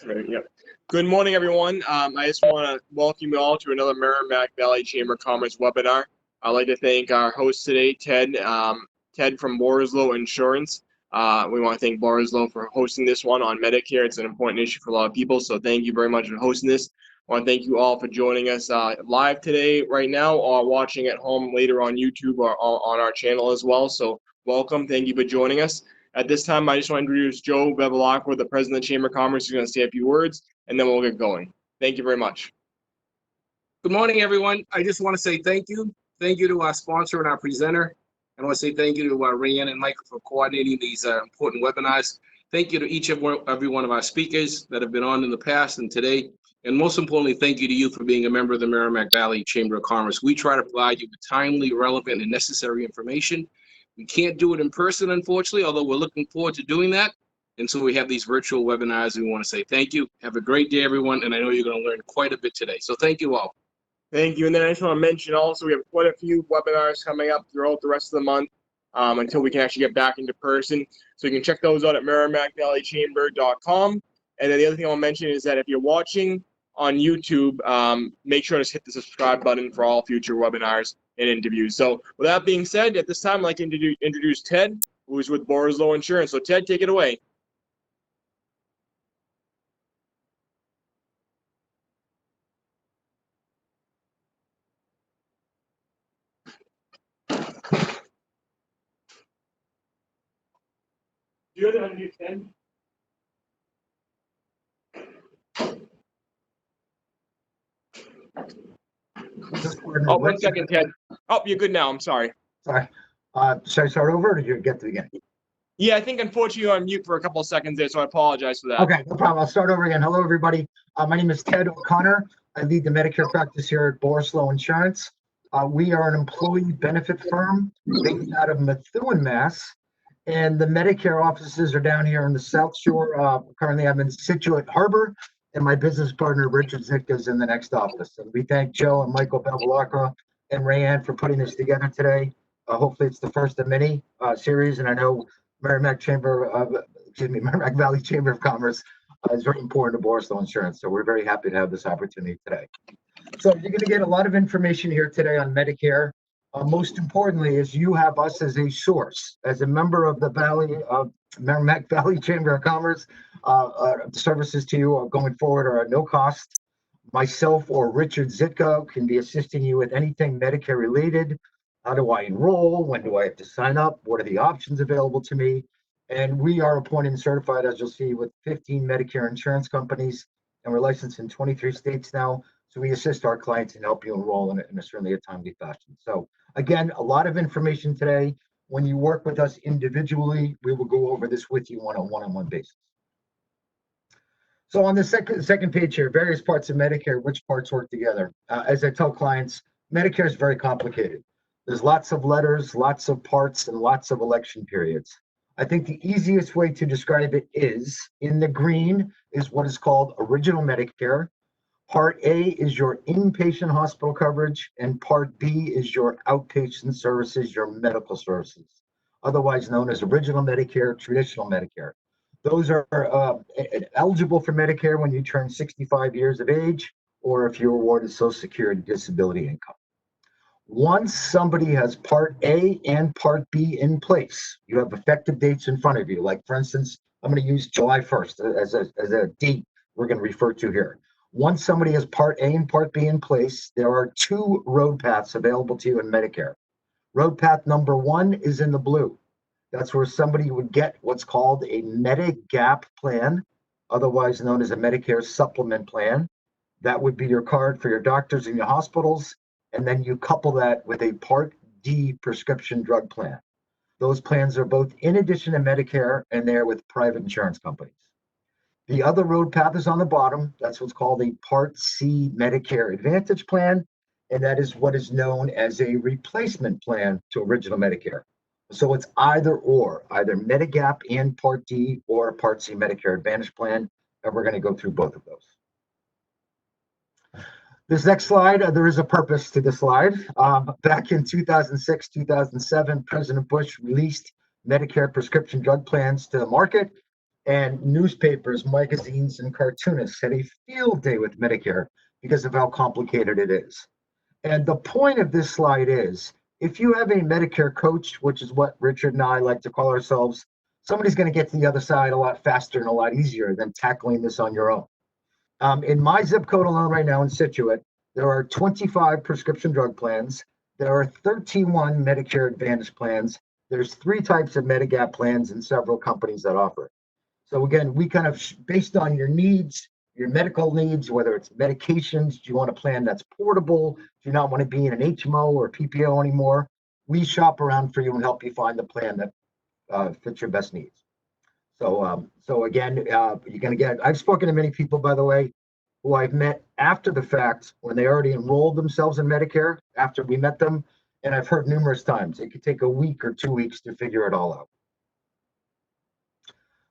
Right, yep. Good morning, everyone. I just want to welcome you all to another Merrimack Valley Chamber of Commerce webinar. I'd like to thank our host today, Ted. Ted from Borislow Insurance. We want to thank Borislow for hosting this one on Medicare. It's an important issue for a lot of people, so thank you very much for hosting this. I want to thank you all for joining us live today, right now, or watching at home later on YouTube or on our channel as well. So welcome. Thank you for joining us. At this time, I just want to introduce Joe Bevilacqua, the president of the Chamber of Commerce. He's going to say a few words, and then we'll get going. Thank you very much. Good morning, everyone. I just want to say thank you. Thank you to our sponsor and our presenter. I want to say thank you to Rayanne and Michael for coordinating these important webinars. Thank you to every one of our speakers that have been on in the past and today. And most importantly, thank you to you for being a member of the Merrimack Valley Chamber of Commerce. We try to provide you with timely, relevant, and necessary information. We can't do it in person, unfortunately, although we're looking forward to doing that. And so we have these virtual webinars. We want to say thank you. Have a great day, everyone. And I know you're going to learn quite a bit today. So thank you all. Thank you. And then I just want to mention also, we have quite a few webinars coming up throughout the rest of the month until we can actually get back into person. So you can check those out at merrimackvalleychamber.com. And then the other thing I'll mention is that if you're watching on YouTube, make sure to hit the subscribe button for all future webinars and interviews. So with that being said, at this time, I'd like to introduce Ted, who is with Borislow Insurance. So Ted, take it away. Do you have to unmute Ted? Oh, 1 second, Ted. Oh, you're good now. I'm sorry. Sorry. Should I start over, or did you get to the beginning? Yeah, I think unfortunately you're on mute for a couple of seconds there, so I apologize for that. Okay, no problem. I'll start over again. Hello, everybody. My name is Ted O'Connor. I lead the Medicare practice here at Borislow Insurance. We are an employee benefit firm based out of Methuen, Mass. And the Medicare offices are down here in the South Shore. Currently, I'm in Situate Harbor, and my business partner, Richard Zitka, is in the next office. And we thank Joe and Michael Bevilacqua and Rayanne for putting this together today. Hopefully, it's the first of many series, and I know Merrimack Valley Chamber of Commerce is very important to Borislow Insurance. So we're very happy to have this opportunity today. So you're going to get a lot of information here today on Medicare. Most importantly, is you have us as a source, as a member of the Merrimack Valley Chamber of Commerce. Services to you going forward are at no cost. Myself or Richard Zitka can be assisting you with anything Medicare related. How do I enroll? When do I have to sign up? What are the options available to me? And we are appointed and certified, as you'll see, with 15 Medicare insurance companies, and we're licensed in 23 states now. So we assist our clients and help you enroll in certainly a timely fashion. So again, a lot of information today. When you work with us individually, we will go over this with you on a one-on-one basis. So on the second page here, various parts of Medicare, which parts work together. As I tell clients, Medicare is very complicated. There's lots of letters, lots of parts, and lots of election periods. I think the easiest way to describe it is, in the green is what is called original Medicare. Part A is your inpatient hospital coverage, and Part B is your outpatient services, your medical services, otherwise known as original Medicare, traditional Medicare. Those are eligible for Medicare when you turn 65 years of age, or if you're awarded Social Security disability income. Once somebody has Part A and Part B in place, you have effective dates in front of you. Like, for instance, I'm going to use July 1st as a date we're going to refer to here. Once somebody has Part A and Part B in place, there are two road paths available to you in Medicare. Road path number 1 is in the blue. That's where somebody would get what's called a Medigap plan, otherwise known as a Medicare supplement plan. That would be your card for your doctors and your hospitals. And then you couple that with a Part D prescription drug plan. Those plans are both in addition to Medicare, and they're with private insurance companies. The other road path is on the bottom. That's what's called a Part C Medicare Advantage plan. And that is what is known as a replacement plan to original Medicare. So it's either or, either Medigap and Part D or Part C Medicare Advantage plan. And we're going to go through both of those. This next slide, there is a purpose to this slide. Back in 2006, 2007, President Bush released Medicare prescription drug plans to the market. And newspapers, magazines, and cartoonists had a field day with Medicare because of how complicated it is. And the point of this slide is, if you have a Medicare coach, which is what Richard and I like to call ourselves, somebody's going to get to the other side a lot faster and a lot easier than tackling this on your own. In my zip code alone right now in Situate, there are 25 prescription drug plans. There are 31 Medicare Advantage plans. There's 3 types of Medigap plans and several companies that offer it. So again, we kind of, based on your needs, your medical needs, whether it's medications, do you want a plan that's portable? Do you not want to be in an HMO or PPO anymore? We shop around for you and help you find the plan that fits your best needs. So again, you're going to get, I've spoken to many people, by the way, who I've met after the fact when they already enrolled themselves in Medicare after we met them. And I've heard numerous times it could take a week or 2 weeks to figure it all out.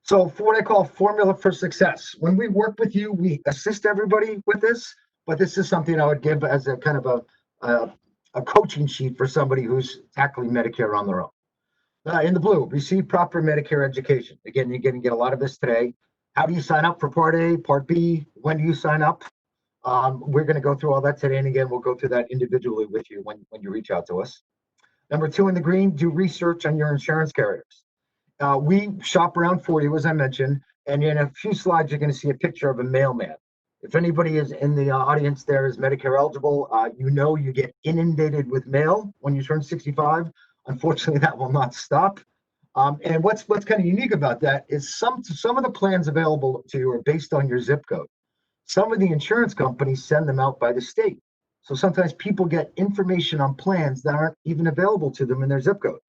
So for what I call formula for success, when we work with you, we assist everybody with this, but this is something I would give as a kind of a coaching sheet for somebody who's tackling Medicare on their own. In the blue, receive proper Medicare education. Again, you're going to get a lot of this today. How do you sign up for Part A, Part B? When do you sign up? We're going to go through all that today. And again, we'll go through that individually with you when you reach out to us. Number 2 in the green, do research on your insurance carriers. We shop around for you, as I mentioned, and in a few slides, you're going to see a picture of a mailman. If anybody is in the audience there is Medicare eligible, you know you get inundated with mail when you turn 65. Unfortunately, that will not stop. And what's kind of unique about that is some of the plans available to you are based on your zip code. Some of the insurance companies send them out by the state. So sometimes people get information on plans that aren't even available to them in their zip code.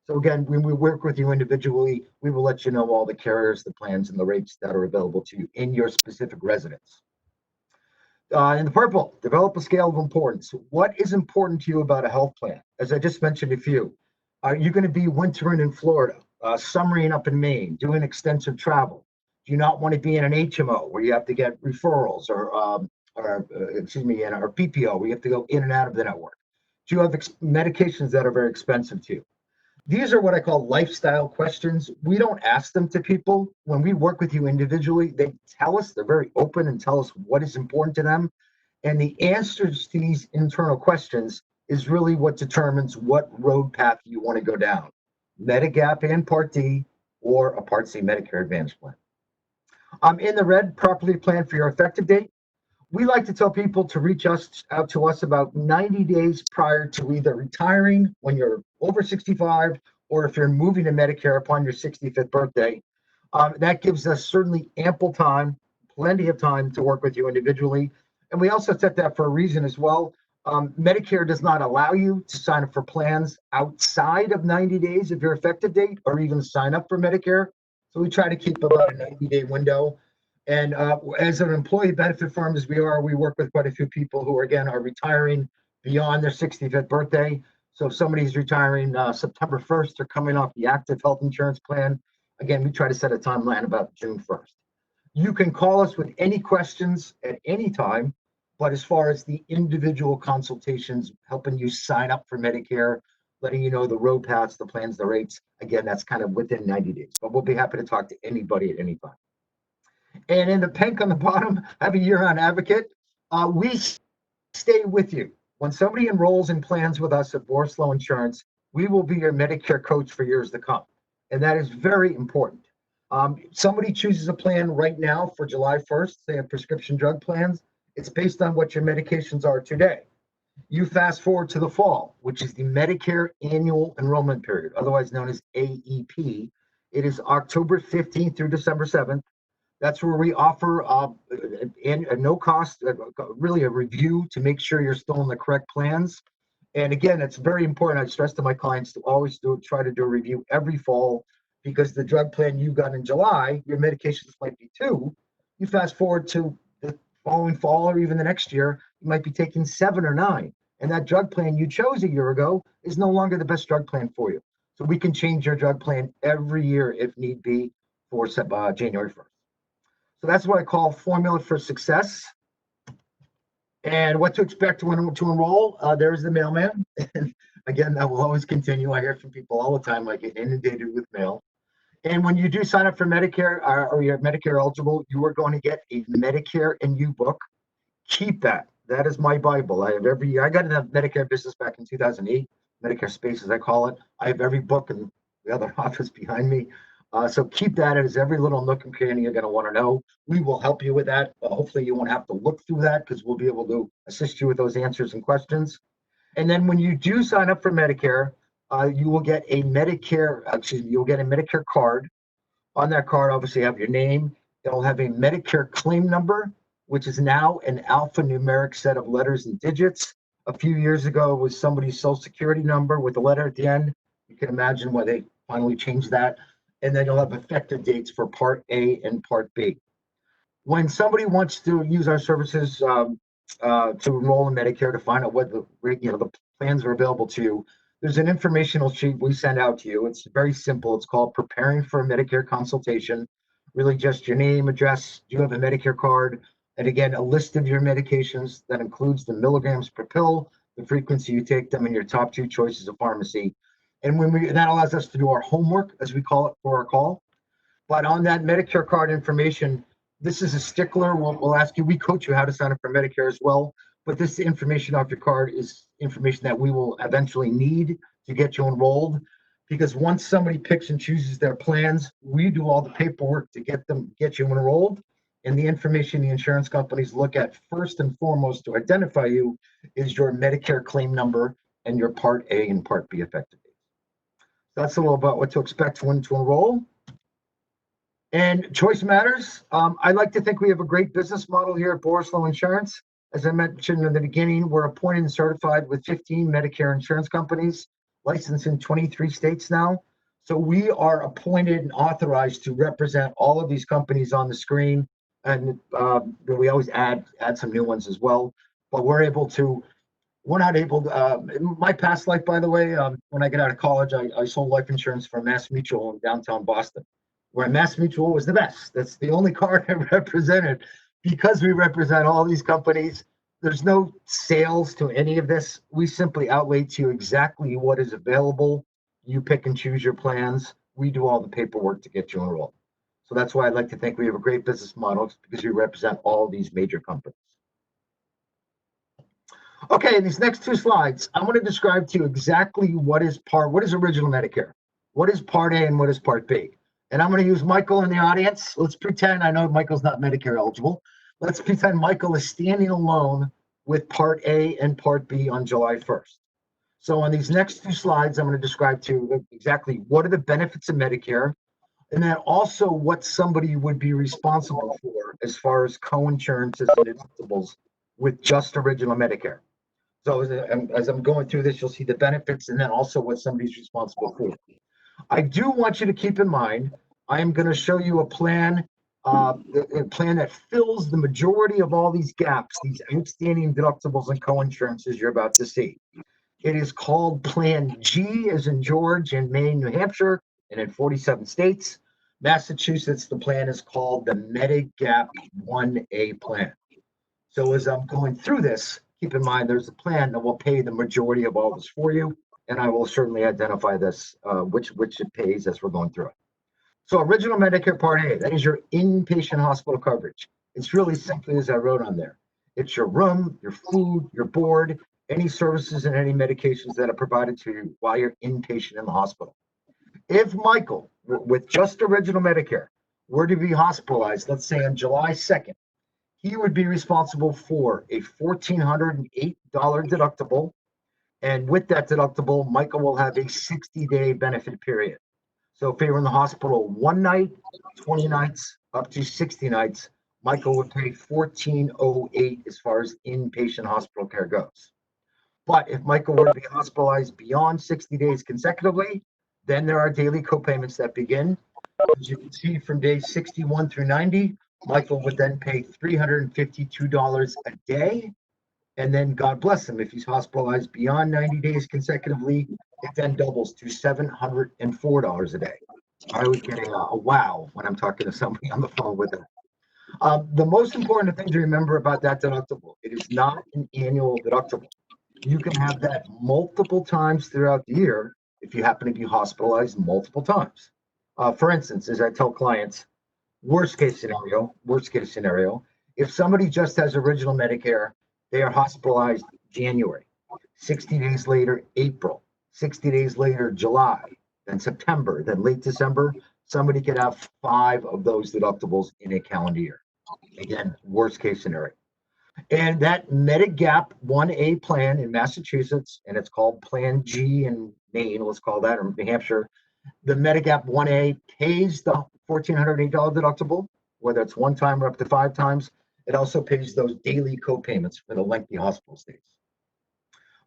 So again, when we work with you individually, we will let you know all the carriers, the plans, and the rates that are available to you in your specific residence. In the purple, develop a scale of importance. What is important to you about a health plan? As I just mentioned a few, are you going to be wintering in Florida, summering up in Maine, doing extensive travel? Do you not want to be in an HMO where you have to get referrals or PPO where you have to go in and out of the network? Do you have medications that are very expensive to you? These are what I call lifestyle questions. We don't ask them to people. When we work with you individually, they tell us, they're very open and tell us what is important to them. And the answers to these internal questions is really what determines what road path you want to go down. Medigap and Part D or a Part C Medicare Advantage plan. In the red, properly plan for your effective date. We like to tell people to reach out to us about 90 days prior to either retiring when you're over 65 or if you're moving to Medicare upon your 65th birthday. That gives us certainly ample time, plenty of time to work with you individually. And we also set that for a reason as well. Medicare does not allow you to sign up for plans outside of 90 days of your effective date or even sign up for Medicare. So we try to keep about a 90-day window. And as an employee benefit firm as we are, we work with quite a few people who, again, are retiring beyond their 65th birthday. So if somebody's retiring September 1st, they're coming off the active health insurance plan. Again, we try to set a timeline about June 1st. You can call us with any questions at any time, but as far as the individual consultations, helping you sign up for Medicare, letting you know the road paths, the plans, the rates, again, that's kind of within 90 days. But we'll be happy to talk to anybody at any time. And in the pink on the bottom, have a year-round advocate. We stay with you. When somebody enrolls in plans with us at Borislow Insurance, we will be your Medicare coach for years to come. And that is very important. Somebody chooses a plan right now for July 1st, they have prescription drug plans. It's based on what your medications are today. You fast forward to the fall, which is the Medicare Annual Enrollment Period, otherwise known as AEP. It is October 15th through December 7th. That's where we offer a no cost, really a review to make sure you're still in the correct plans. And again, it's very important. I stress to my clients to always try to do a review every fall, because the drug plan you got in July, your medications might be 2. You fast forward to the following fall or even the next year, you might be taking 7 or 9. And that drug plan you chose a year ago is no longer the best drug plan for you. So we can change your drug plan every year if need be for January 1st. So that's what I call formula for success. And what to expect to enroll. There's the mailman. And again, that will always continue. I hear from people all the time, I get inundated with mail. And when you do sign up for Medicare or you're Medicare eligible, you are going to get a Medicare and You book. Keep that. That is my Bible. I got in the Medicare business back in 2008, Medicare Space, as I call it. I have every book in the other office behind me. So keep that as every little nook and cranny you're going to want to know. We will help you with that. Hopefully you won't have to look through that because we'll be able to assist you with those answers and questions. And then when you do sign up for Medicare, you will get a you'll get a Medicare card. On that card, obviously, you have your name. It'll have a Medicare claim number, which is now an alphanumeric set of letters and digits. A few years ago, it was somebody's social security number with a letter at the end. You can imagine why they finally changed that. And then you'll have effective dates for Part A and Part B. When somebody wants to use our services to enroll in Medicare to find out what the plans are available to you, there's an informational sheet we send out to you. It's very simple. It's called Preparing for a Medicare Consultation. Really just your name, address, do you have a Medicare card? And again, a list of your medications that includes the milligrams per pill, the frequency you take them, and your top 2 choices of pharmacy. And that allows us to do our homework, as we call it, for our call. But on that Medicare card information, this is a stickler. We'll ask you, we coach you how to sign up for Medicare as well. But this information off your card is information that we will eventually need to get you enrolled. Because once somebody picks and chooses their plans, we do all the paperwork to get you enrolled. And the information the insurance companies look at first and foremost to identify you is your Medicare claim number and your Part A and Part B effective dates. That's a little about what to expect when to enroll. And choice matters. I like to think we have a great business model here at Borislow Insurance. As I mentioned in the beginning, we're appointed and certified with 15 Medicare insurance companies, licensed in 23 states now. So we are appointed and authorized to represent all of these companies on the screen. And we always add some new ones as well. But we're not able to, in my past life, by the way, when I got out of college, I sold life insurance for Mass Mutual in downtown Boston, where Mass Mutual was the best. That's the only card I represented. Because we represent all these companies, there's no sales to any of this. We simply outlay to you exactly what is available. You pick and choose your plans. We do all the paperwork to get you enrolled. So that's why I'd like to think we have a great business model, because we represent all these major companies. Okay, in these next 2 slides, I'm going to describe to you exactly what is original Medicare, what is Part A, and what is Part B. And I'm going to use Michael in the audience. Let's pretend, I know Michael's not Medicare eligible. Let's pretend Michael is standing alone with Part A and Part B on July 1st. So on these next 2 slides, I'm going to describe to you exactly what are the benefits of Medicare, and then also what somebody would be responsible for as far as co-insurances and deductibles with just original Medicare. So as I'm going through this, you'll see the benefits and then also what somebody's responsible for. I do want you to keep in mind, I am going to show you a plan that fills the majority of all these gaps, these outstanding deductibles and co-insurances you're about to see. It is called Plan G, as in George, in Maine, New Hampshire, and in 47 states. Massachusetts, the plan is called the Medigap 1A plan. So as I'm going through this, keep in mind there's a plan that will pay the majority of all this for you. And I will certainly identify this, which it pays as we're going through it. So original Medicare Part A, that is your inpatient hospital coverage. It's really simply as I wrote on there. It's your room, your food, your board, any services and any medications that are provided to you while you're inpatient in the hospital. If Michael, with just original Medicare, were to be hospitalized, let's say on July 2nd, he would be responsible for a $1,408 deductible. And with that deductible, Michael will have a 60-day benefit period. So if he were in the hospital 1 night, 20 nights, up to 60 nights, Michael would pay $1,408 as far as inpatient hospital care goes. But if Michael were to be hospitalized beyond 60 days consecutively, then there are daily copayments that begin. As you can see, from days 61 through 90, Michael would then pay $352 a day. And then God bless him, if he's hospitalized beyond 90 days consecutively, it then doubles to $704 a day. I was getting a wow when I'm talking to somebody on the phone with it. The most important thing to remember about that deductible, it is not an annual deductible. You can have that multiple times throughout the year if you happen to be hospitalized multiple times. For instance, as I tell clients, worst case scenario, if somebody just has original Medicare, they are hospitalized January, 60 days later, April, 60 days later, July, then September, then late December, somebody could have 5 of those deductibles in a calendar year. Again, worst case scenario. And that Medigap 1A plan in Massachusetts, and it's called Plan G in Maine, let's call that, or New Hampshire, the Medigap 1A pays the $1,408 deductible, whether it's one time or up to 5 times. It also pays those daily co-payments for the lengthy hospital stays.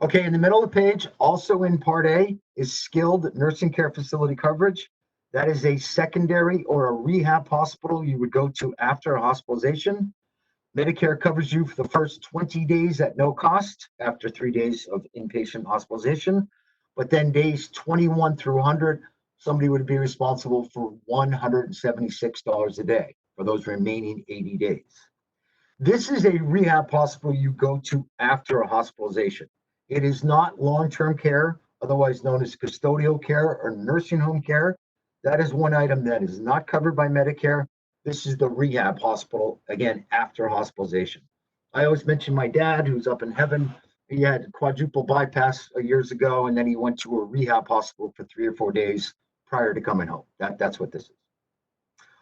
Okay, in the middle of the page, also in Part A, is skilled nursing care facility coverage. That is a secondary or a rehab hospital you would go to after a hospitalization. Medicare covers you for the first 20 days at no cost after 3 days of inpatient hospitalization. But then days 21 through 100, somebody would be responsible for $176 a day for those remaining 80 days. This is a rehab hospital you go to after a hospitalization. It is not long-term care, otherwise known as custodial care or nursing home care. That is one item that is not covered by Medicare. This is the rehab hospital, again, after hospitalization. I always mention my dad, who's up in heaven. He had quadruple bypass years ago, and then he went to a rehab hospital for 3 or 4 days prior to coming home. That's what this is.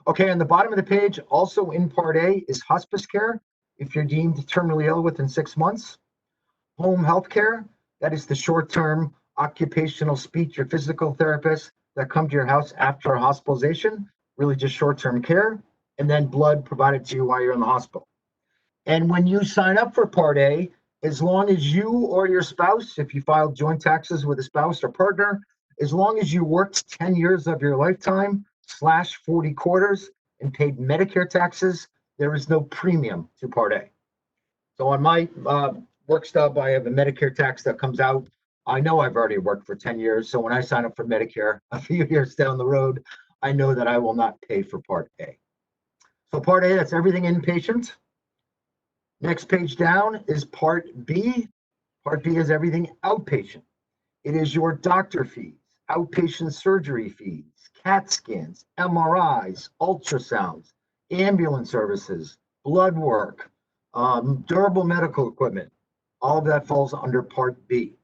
Okay, on the bottom of the page, also in Part A, is hospice care. If you're deemed terminally ill within 6 months. Home health care, that is the short-term occupational speech or physical therapists that come to your house after a hospitalization, really just short-term care, and then blood provided to you while you're in the hospital. And when you sign up for Part A, as long as you or your spouse, if you filed joint taxes with a spouse or partner, as long as you worked 10 years of your lifetime / 40 quarters and paid Medicare taxes, there is no premium to Part A. So on my work stub, I have a Medicare tax that comes out. I know I've already worked for 10 years. So when I sign up for Medicare a few years down the road, I know that I will not pay for Part A. So Part A, that's everything inpatient. Next page down is Part B. Part B is everything outpatient. It is your doctor fees, outpatient surgery fees, CAT scans, MRIs, ultrasounds, ambulance services, blood work, durable medical equipment. All of that falls under Part B.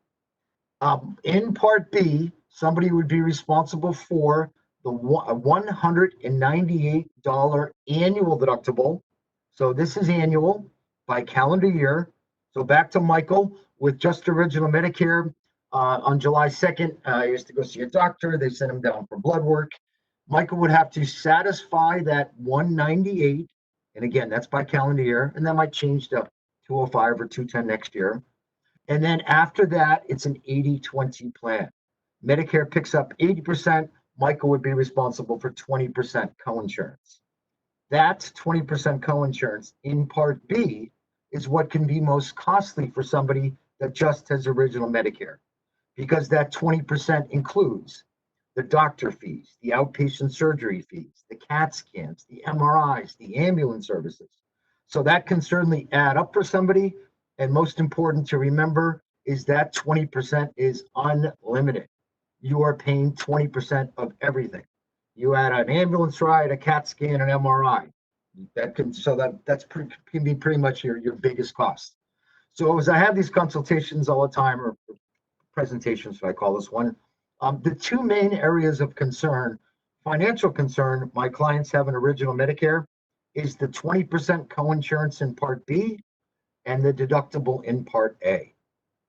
In Part B, somebody would be responsible for the $198 annual deductible. So this is annual by calendar year. So back to Michael with just original Medicare. On July 2nd, I used to go see a doctor. They sent him down for blood work. Michael would have to satisfy that $198. And again, that's by calendar year. And that might change to $205 or $210 next year. And then after that, it's an 80-20 plan. Medicare picks up 80%. Michael would be responsible for 20% coinsurance. That 20% coinsurance in Part B is what can be most costly for somebody that just has original Medicare, because that 20% includes the doctor fees, the outpatient surgery fees, the CAT scans, the MRIs, the ambulance services. So that can certainly add up for somebody. And most important to remember is that 20% is unlimited. You are paying 20% of everything. You add an ambulance ride, a CAT scan, an MRI. That's can be pretty much your biggest cost. So as I have these consultations all the time, or presentations, if I call this one, the two main areas of concern, financial concern, my clients have an original Medicare, is the 20% coinsurance in Part B and the deductible in Part A.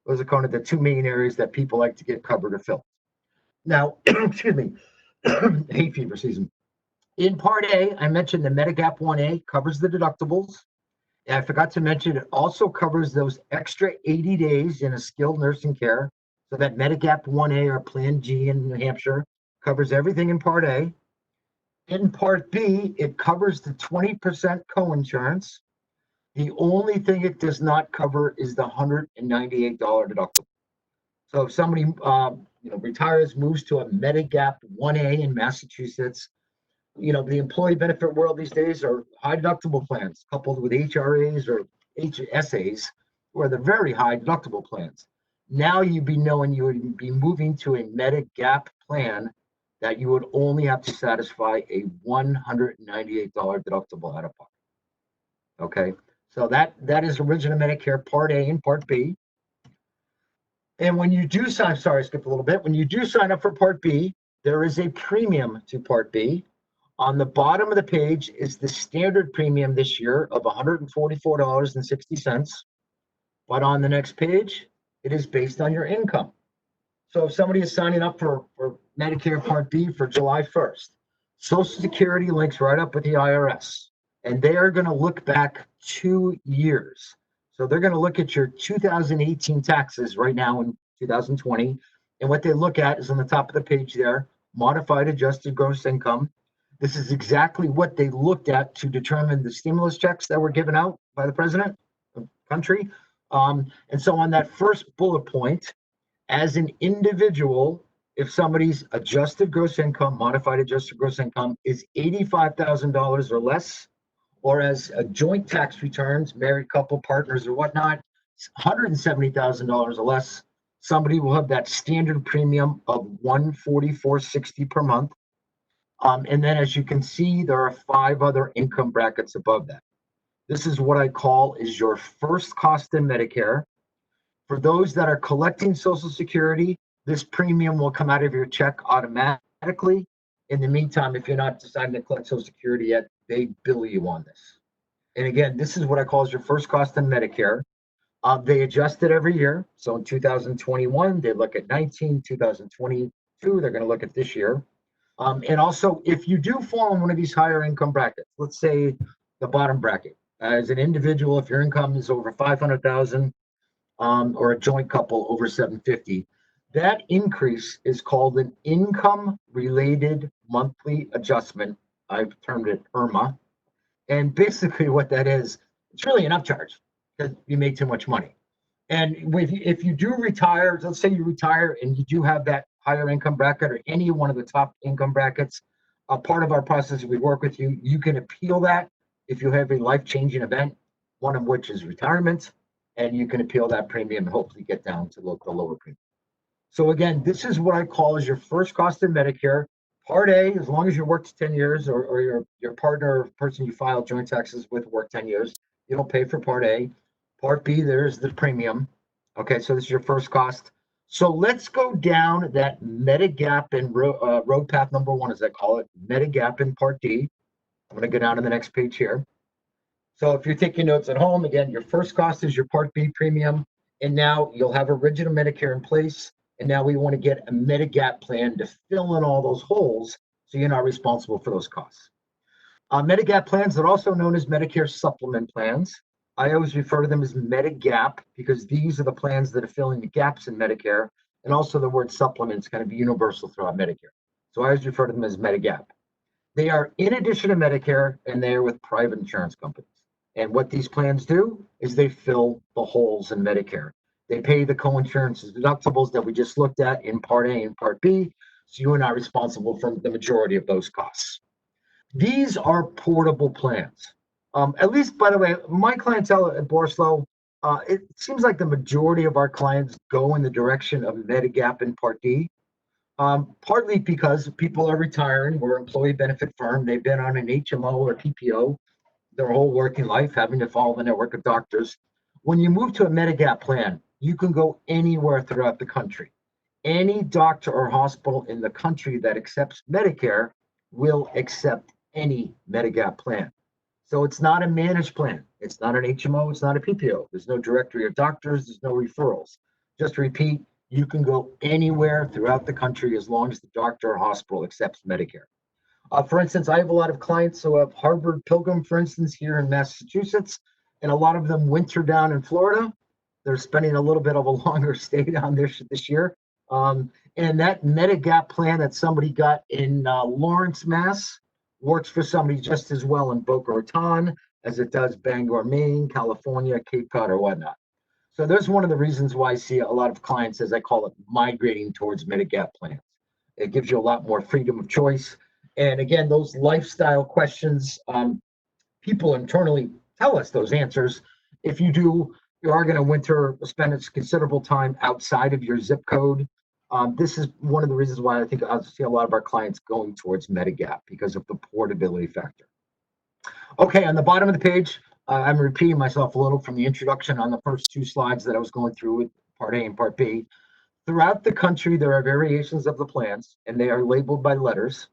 Those are kind of the two main areas that people like to get covered or filled. Now, excuse me, hay fever season. In Part A, I mentioned the Medigap 1A covers the deductibles. And I forgot to mention it also covers those extra 80 days in a skilled nursing care. So that Medigap 1A or Plan G in New Hampshire covers everything in Part A. In Part B, it covers the 20% coinsurance. The only thing it does not cover is the $198 deductible. So if somebody retires, moves to a Medigap 1A in Massachusetts, the employee benefit world these days are high deductible plans coupled with HRAs or HSAs, where they're very high deductible plans. Now you'd be knowing you would be moving to a Medigap plan that you would only have to satisfy a $198 deductible out of pocket. Okay, so that is original Medicare Part A and Part B. And when you do sign, sorry, I skipped a little bit. When you do sign up for Part B, there is a premium to Part B. On the bottom of the page is the standard premium this year of $144.60. But on the next page, it is based on your income. So if somebody is signing up for Medicare Part B for July 1st, Social Security links right up with the IRS, and they are going to look back 2 years. So they're going to look at your 2018 taxes right now in 2020. And what they look at is on the top of the page there, modified adjusted gross income. This is exactly what they looked at to determine the stimulus checks that were given out by the president of the country. And so on that first bullet point, as an individual, if somebody's adjusted gross income, modified adjusted gross income is $85,000 or less, or as a joint tax returns, married couple, partners or whatnot, $170,000 or less, somebody will have that standard premium of $144.60 per month. And then as you can see, there are 5 other income brackets above that. This is what I call is your first cost in Medicare. For those that are collecting Social Security, this premium will come out of your check automatically. In the meantime, if you're not deciding to collect Social Security yet, they bill you on this. And again, this is what I call is your first cost in Medicare. They adjust it every year. So in 2021, they look at 19, 2022, they're going to look at this year. And also, if you do fall in one of these higher income brackets, let's say the bottom bracket, as an individual, if your income is over 500,000, or a joint couple over 750, that increase is called an income-related monthly adjustment. I've termed it IRMA. And basically what that is, it's really an upcharge because you made too much money. And if you do retire, let's say you retire and you do have that higher income bracket or any one of the top income brackets, a part of our process, we work with you, you can appeal that if you have a life-changing event, one of which is retirement, and you can appeal that premium and hopefully get down to the lower premium. So again, this is what I call as your first cost in Medicare. Part A, as long as you worked 10 years or your partner or person you file joint taxes with worked 10 years, you don't pay for Part A. Part B, there's the premium. Okay, so this is your first cost. So let's go down that Medigap and road path number 1, as I call it, Medigap in Part D. I'm going to go down to the next page here. So if you're taking notes at home, again, your first cost is your Part B premium, and now you'll have original Medicare in place, and now we want to get a Medigap plan to fill in all those holes so you're not responsible for those costs. Medigap plans are also known as Medicare supplement plans. I always refer to them as Medigap because these are the plans that are filling the gaps in Medicare, and also the word supplement is going to be universal throughout Medicare. So I always refer to them as Medigap. They are in addition to Medicare, and they are with private insurance companies. And what these plans do is they fill the holes in Medicare. They pay the co-insurance deductibles that we just looked at in Part A and Part B, so you are not responsible for the majority of those costs. These are portable plans. At least, by the way, my clientele at Borislow, it seems like the majority of our clients go in the direction of Medigap and Part D. Partly because people are retiring. We're an employee benefit firm. They've been on an HMO or PPO their whole working life, having to follow the network of doctors. When you move to a Medigap plan, you can go anywhere throughout the country. Any doctor or hospital in the country that accepts Medicare will accept any Medigap plan. So it's not a managed plan. It's not an HMO. It's not a PPO. There's no directory of doctors. There's no referrals. Just to repeat, you can go anywhere throughout the country as long as the doctor or hospital accepts Medicare. For instance, I have a lot of clients who have Harvard Pilgrim, for instance, here in Massachusetts, and a lot of them winter down in Florida. They're spending a little bit of a longer stay down there this year. And that Medigap plan that somebody got in Lawrence, Mass, works for somebody just as well in Boca Raton as it does Bangor, Maine, California, Cape Cod, or whatnot. So there's one of the reasons why I see a lot of clients, as I call it, migrating towards Medigap plans. It gives you a lot more freedom of choice. And again, those lifestyle questions, people internally tell us those answers. If you are going to spend a considerable time outside of your zip code, This is one of the reasons why I think I see a lot of our clients going towards Medigap because of the portability factor. Okay, on the bottom of the page, I'm repeating myself a little from the introduction on the first two slides that I was going through with Part A and Part B. Throughout the country, there are variations of the plans, and they are labeled by letters.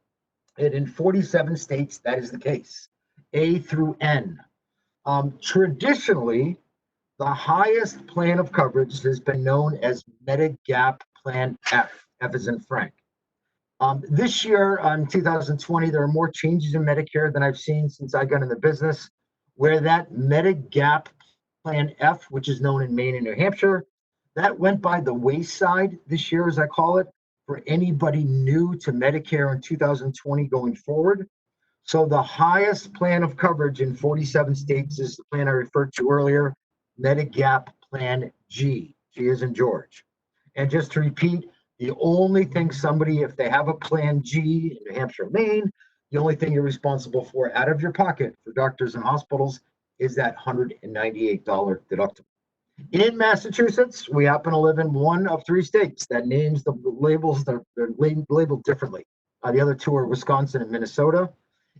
And in 47 states, that is the case, A through N. Traditionally, the highest plan of coverage has been known as Medigap Plan F, F as in Frank. This year, in 2020, there are more changes in Medicare than I've seen since I got in the business, where that Medigap Plan F, which is known in Maine and New Hampshire, that went by the wayside this year, as I call it, for anybody new to Medicare in 2020 going forward. So the highest plan of coverage in 47 states is the plan I referred to earlier, Medigap Plan G. G as in George. And just to repeat, the only thing somebody, if they have a Plan G in New Hampshire, Maine, the only thing you're responsible for out of your pocket for doctors and hospitals is that $198 deductible. In Massachusetts, we happen to live in one of three states that names the labels, they're labeled differently. The other two are Wisconsin and Minnesota.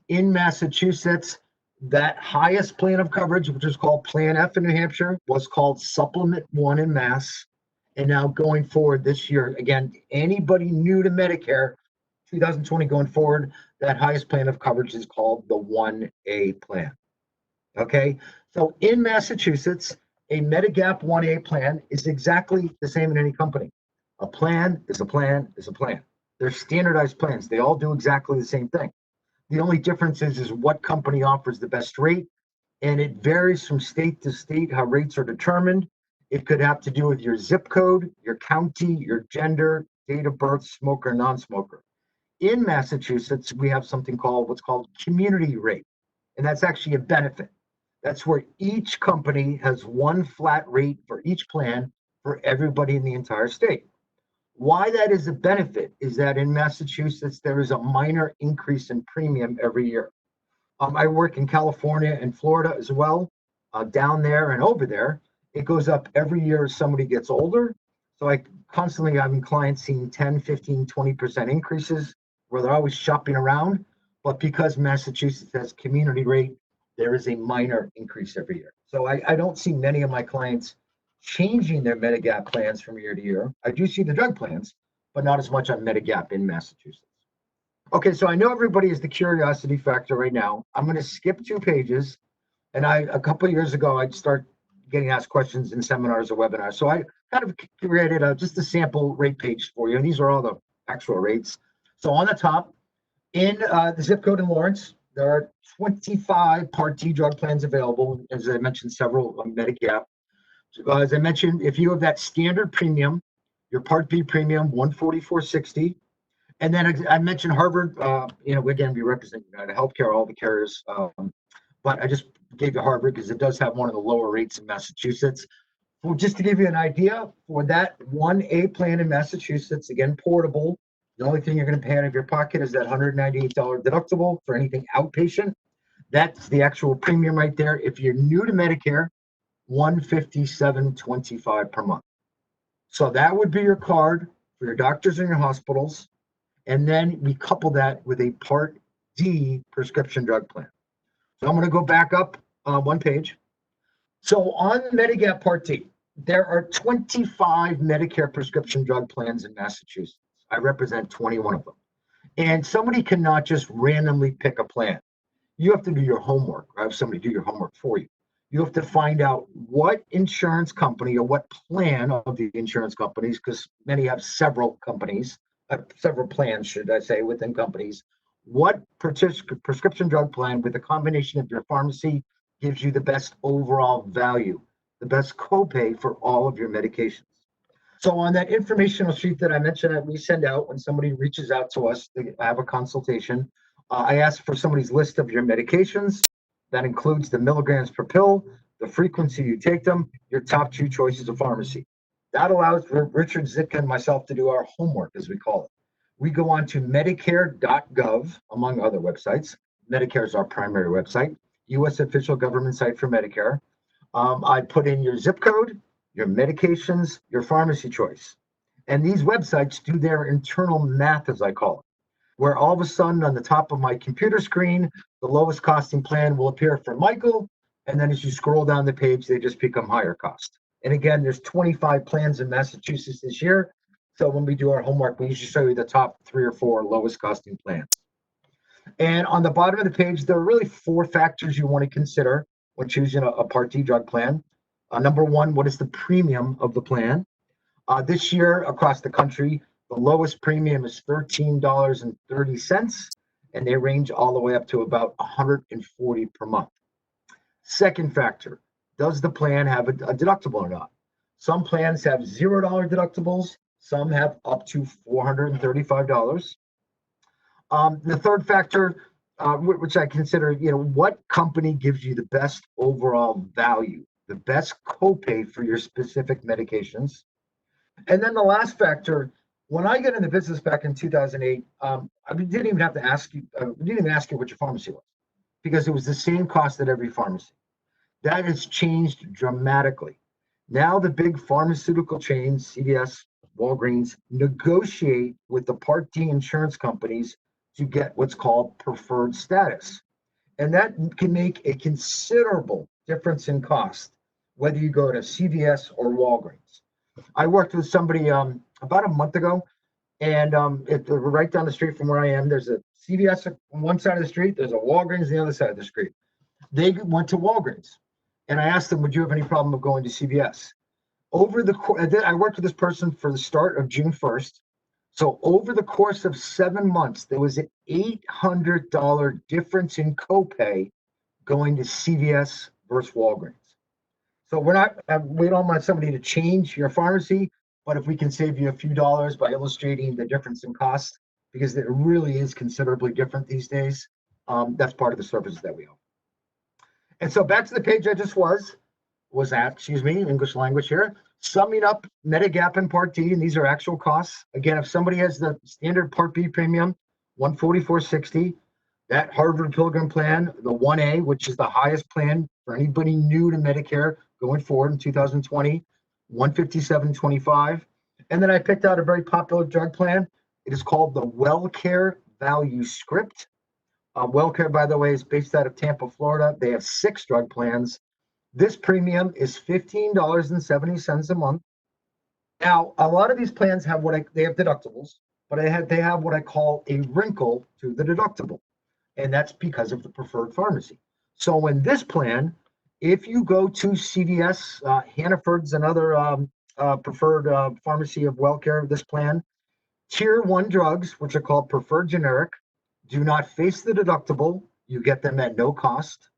In Massachusetts, that highest plan of coverage, which is called Plan F in New Hampshire, was called Supplement 1 in Mass. And now going forward this year, again, anybody new to Medicare, 2020 going forward, that highest plan of coverage is called the 1A plan. Okay, so in Massachusetts, a Medigap 1A plan is exactly the same in any company. A plan is a plan is a plan. They're standardized plans. They all do exactly the same thing. The only difference is what company offers the best rate, and it varies from state to state how rates are determined. It could have to do with your zip code, your county, your gender, date of birth, smoker, non-smoker. In Massachusetts, we have something called what's called community rate, and that's actually a benefit. That's where each company has one flat rate for each plan for everybody in the entire state. Why that is a benefit is that in Massachusetts, there is a minor increase in premium every year. I work in California and Florida as well. Down there and over there, it goes up every year as somebody gets older. So I constantly having clients seeing 10, 15, 20% increases where they're always shopping around. But because Massachusetts has community rate, there is a minor increase every year. So I don't see many of my clients changing their Medigap plans from year to year. I do see the drug plans, but not as much on Medigap in Massachusetts. Okay, so I know everybody is the curiosity factor right now. I'm going to skip 2 pages. And a couple of years ago, I'd start getting asked questions in seminars or webinars. So I kind of created just a sample rate page for you. And these are all the actual rates. So on the top, in the zip code in Lawrence, there are 25 Part D drug plans available. As I mentioned, several on Medigap. As I mentioned, if you have that standard premium, your Part B premium, $144.60. And then I mentioned Harvard, again, we represent United Healthcare, all the carriers. But I just gave you Harvard because it does have one of the lower rates in Massachusetts. Well, just to give you an idea, for that 1A plan in Massachusetts, again, portable, the only thing you're going to pay out of your pocket is that $198 deductible for anything outpatient. That's the actual premium right there. If you're new to Medicare, $157.25 per month. So that would be your card for your doctors and your hospitals. And then we couple that with a Part D prescription drug plan. So I'm going to go back up 1 page. So on Medigap Part D, there are 25 Medicare prescription drug plans in Massachusetts. I represent 21 of them. And somebody cannot just randomly pick a plan. You have to do your homework, or have somebody do your homework for you. You have to find out what insurance company or what plan of the insurance companies, because many have several companies, several plans, should I say, within companies. What prescription drug plan with a combination of your pharmacy gives you the best overall value, the best copay for all of your medications. So on that informational sheet that I mentioned that we send out when somebody reaches out to us to have a consultation, I ask for somebody's list of your medications. That includes the milligrams per pill, the frequency you take them, your top 2 choices of pharmacy. That allows Richard Zitka and myself to do our homework, as we call it. We go on to Medicare.gov, among other websites. Medicare is our primary website, U.S. official government site for Medicare. I put in your zip code, your medications, your pharmacy choice. And these websites do their internal math, as I call it, where all of a sudden on the top of my computer screen, the lowest costing plan will appear for Michael. And then as you scroll down the page, they just become higher cost. And again, there's 25 plans in Massachusetts this year. So when we do our homework, we usually show you the top 3 or 4 lowest costing plans. And on the bottom of the page, there are really 4 factors you want to consider when choosing a Part D drug plan. Number 1, what is the premium of the plan? This year across the country, the lowest premium is $13.30, and they range all the way up to about $140 per month. Second factor, does the plan have a deductible or not? Some plans have $0 deductibles, some have up to $435. The third factor, which I consider, what company gives you the best overall value, the best copay for your specific medications. And then the last factor, when I got into business back in 2008, I didn't even have to ask you, we didn't even ask you what your pharmacy was, because it was the same cost at every pharmacy. That has changed dramatically. Now the big pharmaceutical chains, CVS, Walgreens, negotiate with the Part D insurance companies to get what's called preferred status. And that can make a considerable difference in cost, whether you go to CVS or Walgreens. I worked with somebody about a month ago, and right down the street from where I am, there's a CVS on one side of the street, there's a Walgreens on the other side of the street. They went to Walgreens, and I asked them, would you have any problem with going to CVS? I worked with this person for the start of June 1st. So over the course of 7 months, there was an $800 difference in copay going to CVS versus Walgreens. So we don't want somebody to change your pharmacy, but if we can save you a few dollars by illustrating the difference in cost, because it really is considerably different these days, that's part of the services that we offer. And so back to the page I just was at, English language here, summing up Medigap and Part D, and these are actual costs. Again, if somebody has the standard Part B premium, $144.60, that Harvard Pilgrim plan, the 1A, which is the highest plan for anybody new to Medicare going forward in 2020, $157.25. And then I picked out a very popular drug plan. It is called the WellCare Value Script. WellCare, by the way, is based out of Tampa, Florida. They have 6 drug plans. This premium is $15.70 a month. Now, a lot of these plans have they have deductibles, but they have what I call a wrinkle to the deductible, and that's because of the preferred pharmacy. So in this plan, if you go to CVS, Hannaford's another preferred pharmacy of WellCare, this plan, Tier 1 drugs, which are called preferred generic, do not face the deductible. You get them at no cost.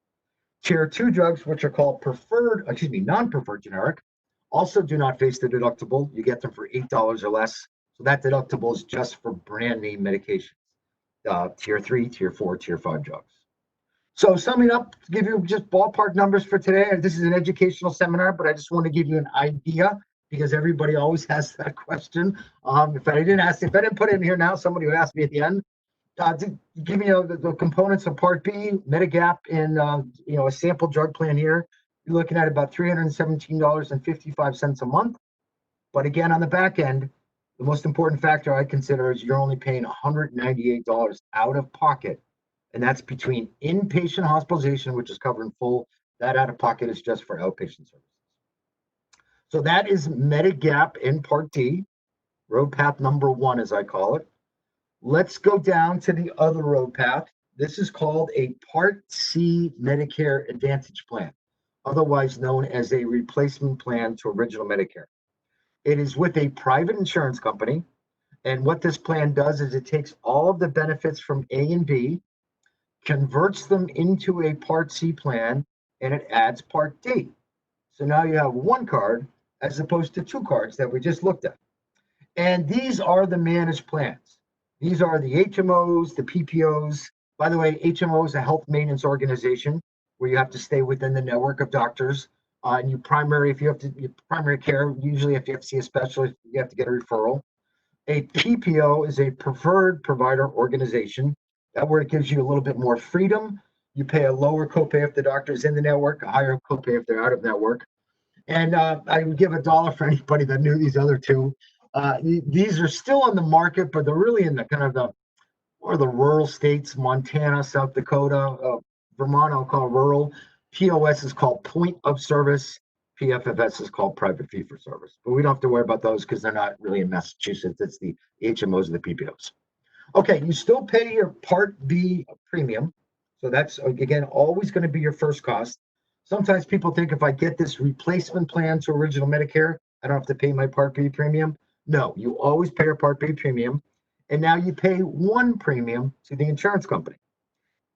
Tier 2 drugs, which are called non-preferred generic, also do not face the deductible. You get them for $8 or less. So that deductible is just for brand name medications. Tier 3, Tier 4, Tier 5 drugs. So summing up, to give you just ballpark numbers for today, this is an educational seminar, but I just want to give you an idea because everybody always has that question. If I didn't put it in here now, somebody would ask me at the end. To give you the components of Part B, Medigap, and a sample drug plan here, you're looking at about $317.55 a month. But again, on the back end, the most important factor I consider is you're only paying $198 out of pocket, and that's between inpatient hospitalization, which is covered in full. That out of pocket is just for outpatient services. So that is Medigap in Part D, road path number 1, as I call it. Let's go down to the other road path. This is called a Part C Medicare Advantage plan, otherwise known as a replacement plan to original Medicare. It is with a private insurance company, and what this plan does is it takes all of the benefits from A and B, converts them into a Part C plan, and it adds Part D. So now you have 1 card as opposed to 2 cards that we just looked at. And these are the managed plans. These are the HMOs, the PPOs. By the way, HMO is a health maintenance organization where you have to stay within the network of doctors. And your primary care, usually if you have to see a specialist, you have to get a referral. A PPO is a preferred provider organization. That where it gives you a little bit more freedom. You pay a lower copay if the doctor is in the network, a higher copay if they're out of network. And I would give $1 for anybody that knew these other 2. These are still on the market, but they're really in the kind of the rural states, Montana, South Dakota, Vermont, I'll call rural. POS is called point of service. PFFS is called private fee for service. But we don't have to worry about those because they're not really in Massachusetts. It's the HMOs and the PPOs. Okay, you still pay your Part B premium. So that's, again, always going to be your first cost. Sometimes people think if I get this replacement plan to original Medicare, I don't have to pay my Part B premium. No, you always pay your Part B premium. And now you pay one premium to the insurance company.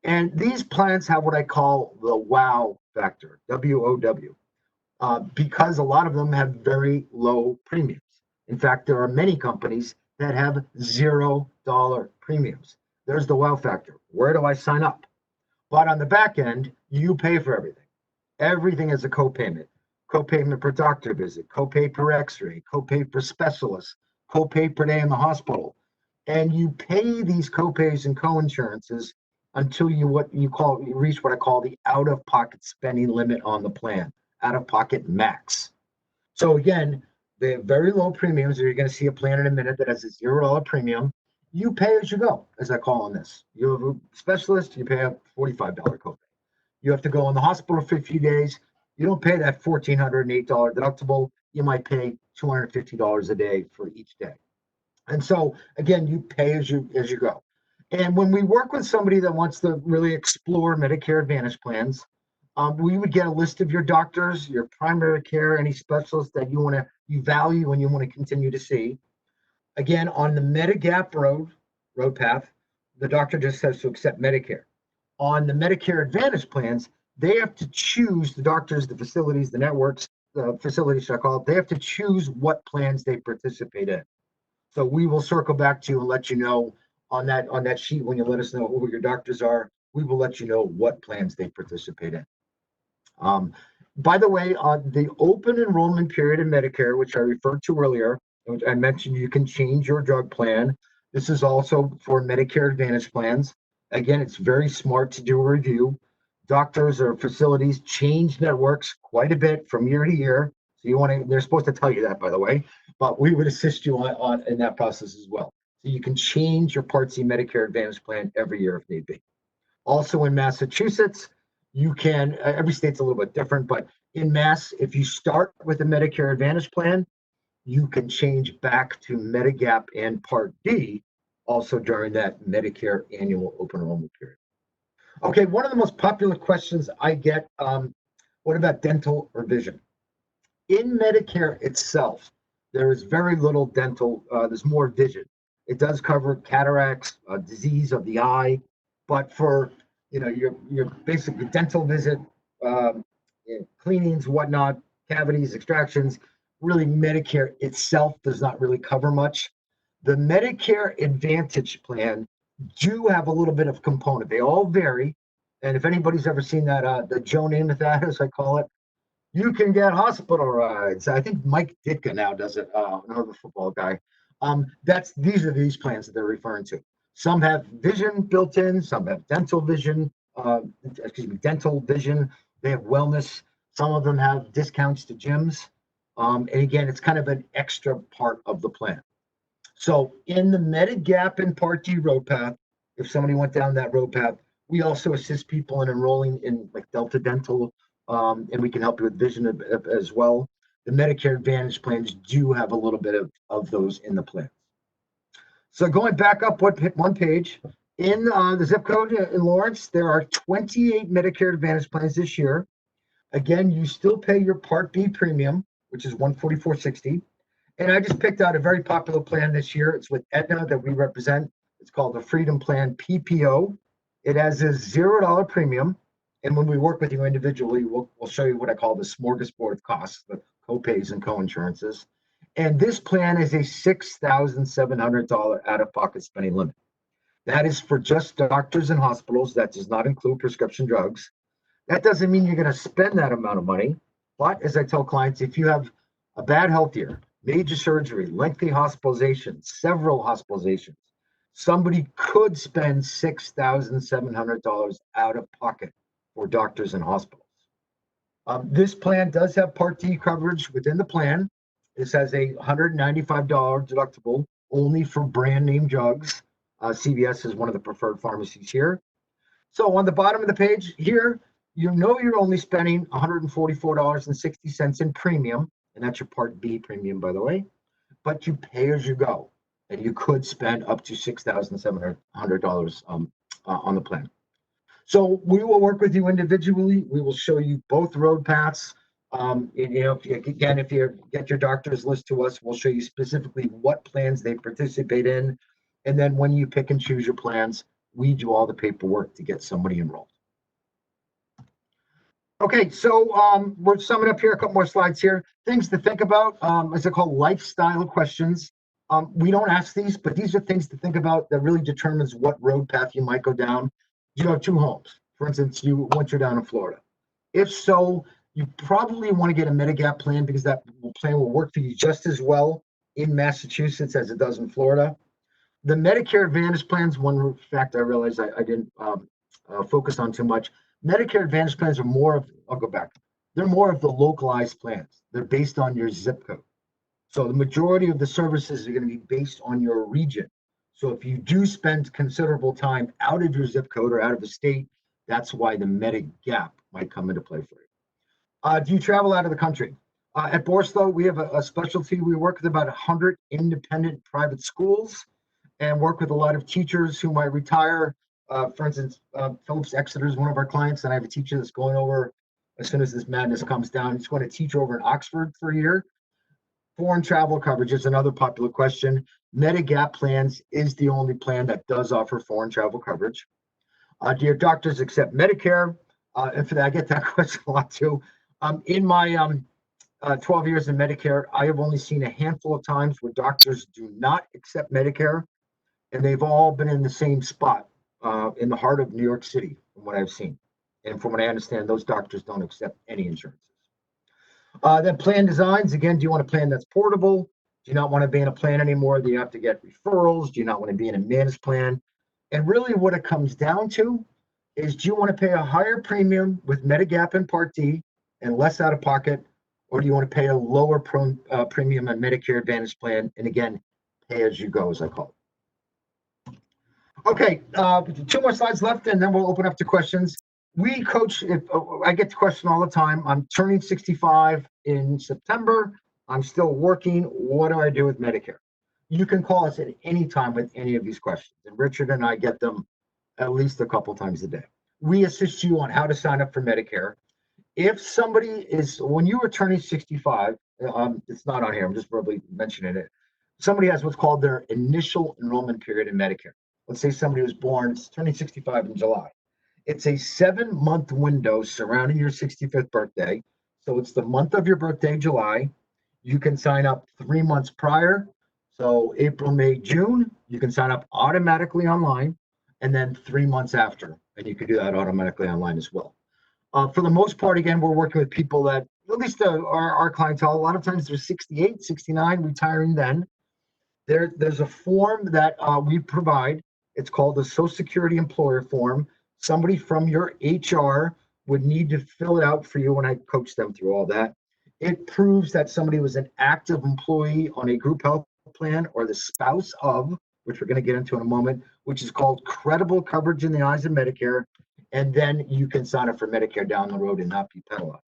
And these plans have what I call the wow factor, WOW, because a lot of them have very low premiums. In fact, there are many companies that have $0 premiums. There's the wow factor. Where do I sign up? But on the back end, you pay for everything. Everything is a copayment. Copayment per doctor visit, copay per x-ray, copay per specialist, copay per day in the hospital. And you pay these copays and co-insurances until you reach what I call the out-of-pocket spending limit on the plan, out-of-pocket max. So again, they have very low premiums. You're going to see a plan in a minute that has a $0 premium. You pay as you go, as I call on this. You have a specialist, you pay a $45 copay. You have to go in the hospital for a few days. You don't pay that $1,408 deductible. You might pay $250 a day for each day. And so again, you pay as you go. And when we work with somebody that wants to really explore Medicare Advantage plans, we would get a list of your doctors, your primary care, any specialists that you value and you want to continue to see. Again, on the Medigap road path, the doctor just has to accept Medicare. On the Medicare Advantage plans, they have to choose the doctors, the facilities, the networks, the facilities, should I call it, they have to choose what plans they participate in. So we will circle back to you and let you know on that sheet when you let us know who your doctors are. We will let you know what plans they participate in. By the way, on the open enrollment period in Medicare, which I referred to earlier, I mentioned you can change your drug plan. This is also for Medicare Advantage plans. Again, it's very smart to do a review. Doctors or facilities change networks quite a bit from year to year. So they're supposed to tell you that, by the way, but we would assist you in that process as well. So you can change your Part C Medicare Advantage plan every year if need be. Also in Massachusetts, you can, every state's a little bit different, but in Mass, if you start with a Medicare Advantage plan, you can change back to Medigap and Part D also during that Medicare annual open enrollment period. Okay, one of the most popular questions I get, what about dental or vision? In Medicare itself, there is very little dental, there's more vision. It does cover cataracts, disease of the eye, but for your basically dental visit, cleanings, whatnot, cavities, extractions, really Medicare itself does not really cover much. The Medicare Advantage plan do have a little bit of component. They all vary. And if anybody's ever seen that, the Joe Namath ad, as I call it, you can get hospital rides. I think Mike Ditka now does it, another football guy. These are these plans that they're referring to. Some have vision built in, some have dental vision, dental vision. They have wellness. Some of them have discounts to gyms. And again, it's kind of an extra part of the plan. So in the Medigap and Part D road path, if somebody went down that road path, we also assist people in enrolling in like Delta Dental, and we can help you with vision as well. The Medicare Advantage plans do have a little bit of those in the plans. So going back up one page, in the zip code in Lawrence, there are 28 Medicare Advantage plans this year. Again, you still pay your Part B premium, which is $144.60. And I just picked out a very popular plan this year. It's with Aetna that we represent. It's called the Freedom Plan PPO. It has a $0 premium. And when we work with you individually, we'll show you what I call the smorgasbord of costs, the copays and co-insurances. And this plan is a $6,700 out-of-pocket spending limit. That is for just doctors and hospitals. That does not include prescription drugs. That doesn't mean you're going to spend that amount of money. But as I tell clients, if you have a bad health year, major surgery, lengthy hospitalization, several hospitalizations, somebody could spend $6,700 out of pocket for doctors and hospitals. This plan does have Part D coverage within the plan. This has a $195 deductible only for brand name drugs. CVS is one of the preferred pharmacies here. So on the bottom of the page here, you know you're only spending $144.60 in premium, and that's your Part B premium, by the way, but you pay as you go, and you could spend up to $6,700 on the plan. So we will work with you individually. We will show you both road paths. If you get your doctor's list to us, we'll show you specifically what plans they participate in. And then when you pick and choose your plans, we do all the paperwork to get somebody enrolled. Okay, so we're summing up here, a couple more slides here. Things to think about, as they're called lifestyle questions. We don't ask these, but these are things to think about that really determines what road path you might go down. Do you have two homes? For instance, once you're down in Florida. If so, you probably want to get a Medigap plan because that plan will work for you just as well in Massachusetts as it does in Florida. The Medicare Advantage plans, one fact I realized I didn't focus on too much. Medicare Advantage plans are more of, I'll go back, they're more of the localized plans. They're based on your zip code. So the majority of the services are going to be based on your region. So if you do spend considerable time out of your zip code or out of the state, that's why the Medigap might come into play for you. Do you travel out of the country? At Borislow, we have a specialty. We work with about 100 independent private schools and work with a lot of teachers who might retire. For instance, Phillips Exeter is one of our clients, and I have a teacher that's going over, as soon as this madness comes down, he's going to teach over in Oxford for a year. Foreign travel coverage is another popular question. Medigap Plans is the only plan that does offer foreign travel coverage. Do your doctors accept Medicare? And for that, I get that question a lot too. In my 12 years in Medicare, I have only seen a handful of times where doctors do not accept Medicare, and they've all been in the same spot in the heart of New York City, from what I've seen. And from what I understand, those doctors don't accept any insurances. Then plan designs. Again, do you want a plan that's portable? Do you not want to be in a plan anymore? Do you have to get referrals? Do you not want to be in a managed plan? And really what it comes down to is, do you want to pay a higher premium with Medigap and Part D and less out of pocket? Or do you want to pay a lower premium on Medicare Advantage plan? And again, pay as you go, as I call it. Okay, 2 more slides left, and then we'll open up to questions. We coach, I get the question all the time. I'm turning 65 in September. I'm still working. What do I do with Medicare? You can call us at any time with any of these questions. And Richard and I get them at least a couple times a day. We assist you on how to sign up for Medicare. If somebody is, when you are turning 65, it's not on here, I'm just verbally mentioning it. Somebody has what's called their initial enrollment period in Medicare. Let's say somebody was born, turning 65 in July. It's a 7-month window surrounding your 65th birthday. So it's the month of your birthday, July. You can sign up 3 months prior. So April, May, June, you can sign up automatically online, and then 3 months after, and you can do that automatically online as well. For the most part, again, we're working with people that, at least our clientele, a lot of times they're 68, 69, retiring then. There's a form that we provide. It's called the Social Security Employer Form. Somebody from your HR would need to fill it out for you when I coach them through all that. It proves that somebody was an active employee on a group health plan or the spouse of, which we're going to get into in a moment, which is called credible coverage in the eyes of Medicare. And then you can sign up for Medicare down the road and not be penalized.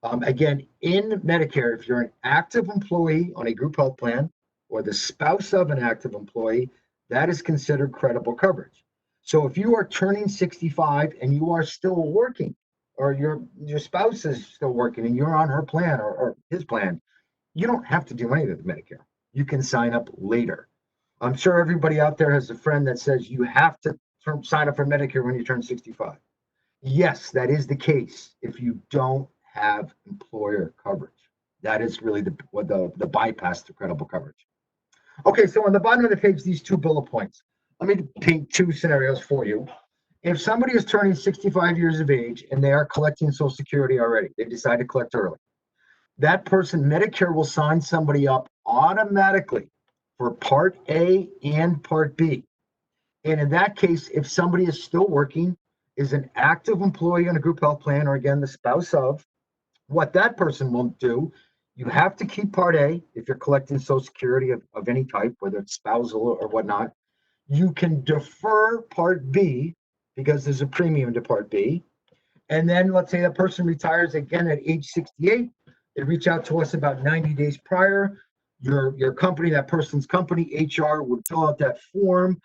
Again, in Medicare, if you're an active employee on a group health plan or the spouse of an active employee, that is considered credible coverage. So if you are turning 65 and you are still working, or your spouse is still working and you're on her plan or his plan, you don't have to do anything with Medicare. You can sign up later. I'm sure everybody out there has a friend that says you have to sign up for Medicare when you turn 65. Yes, that is the case if you don't have employer coverage. That is really the bypass to credible coverage. Okay, so on the bottom of the page, these 2 bullet points. Let me paint 2 scenarios for you. If somebody is turning 65 years of age and they are collecting Social Security already, they decide to collect early, that person, Medicare will sign somebody up automatically for Part A and Part B. And in that case, if somebody is still working, is an active employee on a group health plan, or again, the spouse of, what that person will do You have to keep Part A if you're collecting Social Security of any type, whether it's spousal or whatnot. You can defer Part B because there's a premium to Part B. And then let's say that person retires again at age 68. They reach out to us about 90 days prior. Your company, that person's company, HR would fill out that form,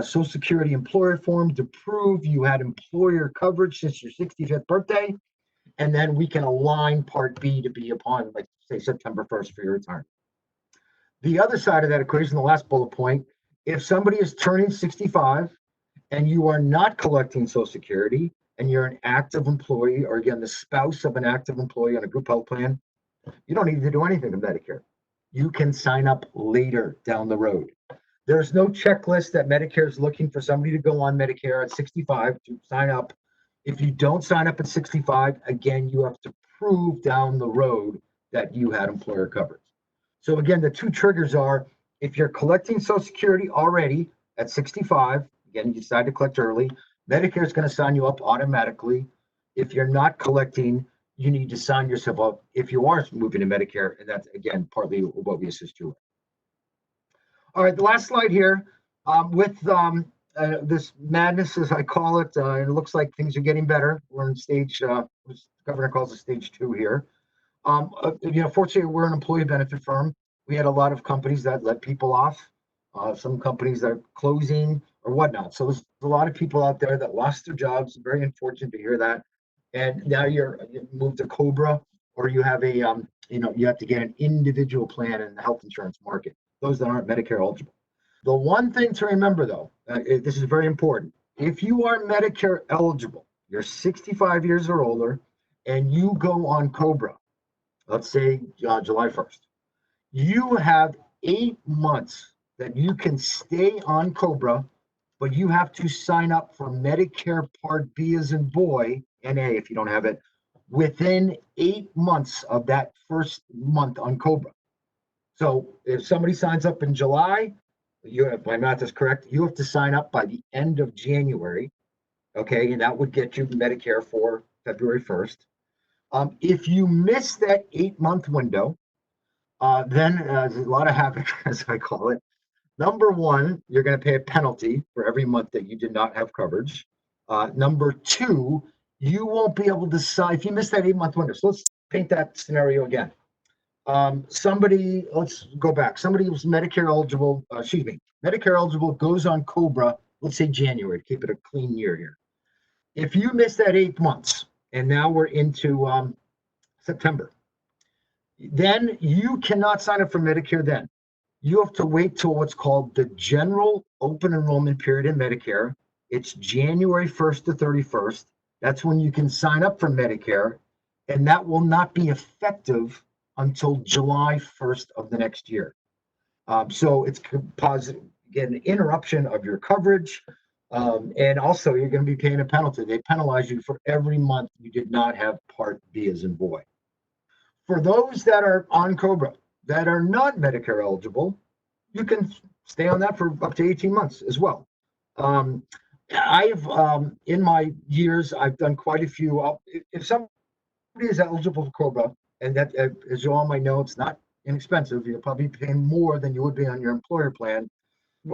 Social Security employer form to prove you had employer coverage since your 65th birthday. And then we can align Part B to be upon, like, say, September 1st for your retirement. The other side of that equation, the last bullet point, if somebody is turning 65 and you are not collecting Social Security and you're an active employee, or again, the spouse of an active employee on a group health plan, you don't need to do anything to Medicare. You can sign up later down the road. There's no checklist that Medicare is looking for somebody to go on Medicare at 65 to sign up. If you don't sign up at 65, again, you have to prove down the road that you had employer coverage. So again, the two triggers are if you're collecting Social Security already at 65, again, you decide to collect early, Medicare is going to sign you up automatically. If you're not collecting, you need to sign yourself up if you are moving to Medicare, and that's, again, partly what we assist you with. All right, the last slide here, with this madness, as I call it, it looks like things are getting better. We're in stage, the governor calls it stage 2 here. Fortunately, we're an employee benefit firm. We had a lot of companies that let people off, some companies that are closing or whatnot. So there's a lot of people out there that lost their jobs. Very unfortunate to hear that. And now you moved to Cobra, or you have a, you have to get an individual plan in the health insurance market, those that aren't Medicare eligible. The one thing to remember, though, this is very important. If you are Medicare eligible, you're 65 years or older, and you go on Cobra, let's say July 1st, you have 8 months that you can stay on Cobra, but you have to sign up for Medicare Part B as in boy, and A if you don't have it, within 8 months of that first month on Cobra. So if somebody signs up in July, if my math is correct, you have to sign up by the end of January, okay, and that would get you Medicare for February 1st. If you miss that 8-month window, then there's a lot of havoc, as I call it. Number one, you're going to pay a penalty for every month that you did not have coverage. Number two, you won't be able to sign if you miss that 8-month window. So let's paint that scenario again. Let's go back. Somebody who's Medicare eligible, Medicare eligible goes on Cobra, let's say January, to keep it a clean year here. If you miss that 8 months, and now we're into September, then you cannot sign up for Medicare then. You have to wait till what's called the general open enrollment period in Medicare. It's January 1st to 31st. That's when you can sign up for Medicare, and that will not be effective until July 1st of the next year. So it's positive, again, an interruption of your coverage, and also you're going to be paying a penalty. They penalize you for every month you did not have Part B as in boy. For those that are on Cobra that are not Medicare eligible, you can stay on that for up to 18 months as well. I've in my years, I've done quite a few. If somebody is eligible for Cobra, and that, as you all might know, it's not inexpensive. You're probably paying more than you would be on your employer plan.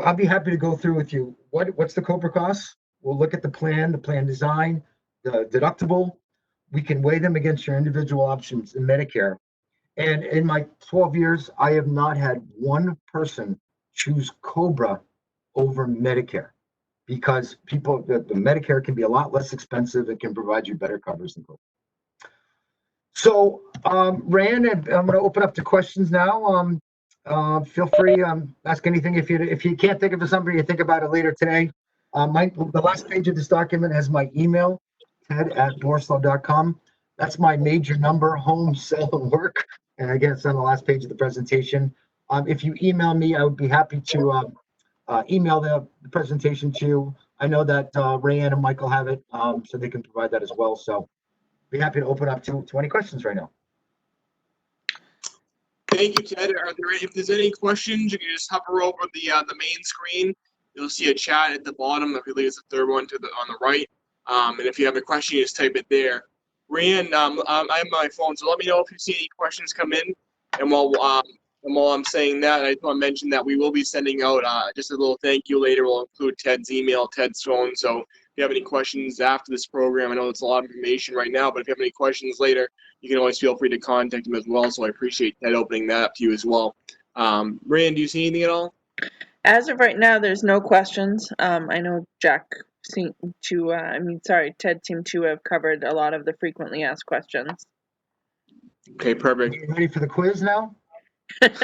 I'll be happy to go through with you. What's the Cobra cost? We'll look at the plan design, the deductible. We can weigh them against your individual options in Medicare. And in my 12 years, I have not had one person choose Cobra over Medicare, because the Medicare can be a lot less expensive. It can provide you better coverage than Cobra. So, Rand, I'm going to open up to questions now. Feel free, ask anything. If you can't think of something, you think about it later today. The last page of this document has my email, ted@borislow.com. That's my major number, home, cell, and work. And again, it's on the last page of the presentation. If you email me, I would be happy to email the presentation to you. I know that Rayanne and Michael have it, so they can provide that as well. So be happy to open up to any questions right now. Thank you, Ted. If there's any questions, you can just hover over the main screen. You'll see a chat at the bottom. I believe it's the third one on the right. And if you have a question, you just type it there. Ryan, I have my phone, so let me know if you see any questions come in. And while I'm saying that, I just want to mention that we will be sending out just a little thank you later. We'll include Ted's email, Ted's phone. So if you have any questions after this program, I know it's a lot of information right now, but if you have any questions later, you can always feel free to contact him as well. So I appreciate Ted opening that up to you as well. Rand, do you see anything at all? As of right now, there's no questions. I know Ted seemed to have covered a lot of the frequently asked questions. Okay, perfect. You ready for the quiz now?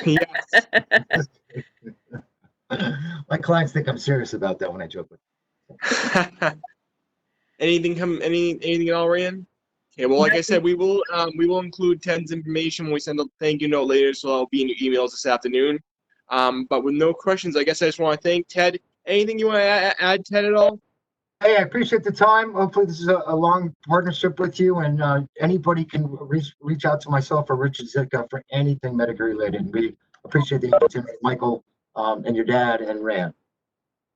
Yes. My clients think I'm serious about that when I joke with Anything at all, Rand? Okay, well, like I said, we will include Ted's information when we send a thank you note later, so I'll be in your emails this afternoon. But with no questions, I guess I just want to thank Ted. Anything you want to add, Ted, at all? Hey, I appreciate the time. Hopefully this is a long partnership with you, and anybody can reach out to myself or Richard Zitka for anything Medicare related. We appreciate the opportunity, Michael, and your dad and Rand.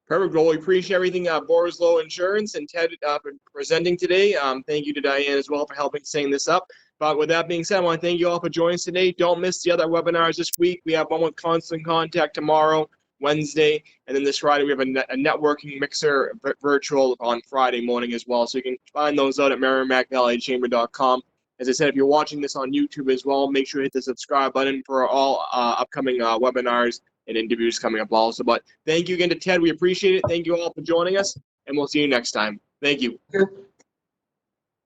Perfect. Well, we appreciate everything, Borislow Insurance and Ted for presenting today. Thank you to Diane as well for helping setting this up. But with that being said, I want to thank you all for joining us today. Don't miss the other webinars this week. We have one with Constant Contact tomorrow, Wednesday, and then this Friday we have a networking mixer virtual on Friday morning as well. So you can find those out at merrimackvalleychamber.com. As I said, if you're watching this on YouTube as well, make sure to hit the subscribe button for all upcoming webinars and interviews coming up also. But thank you again to Ted. We appreciate it. Thank you all for joining us, and we'll see you next time. Thank you. Thank you.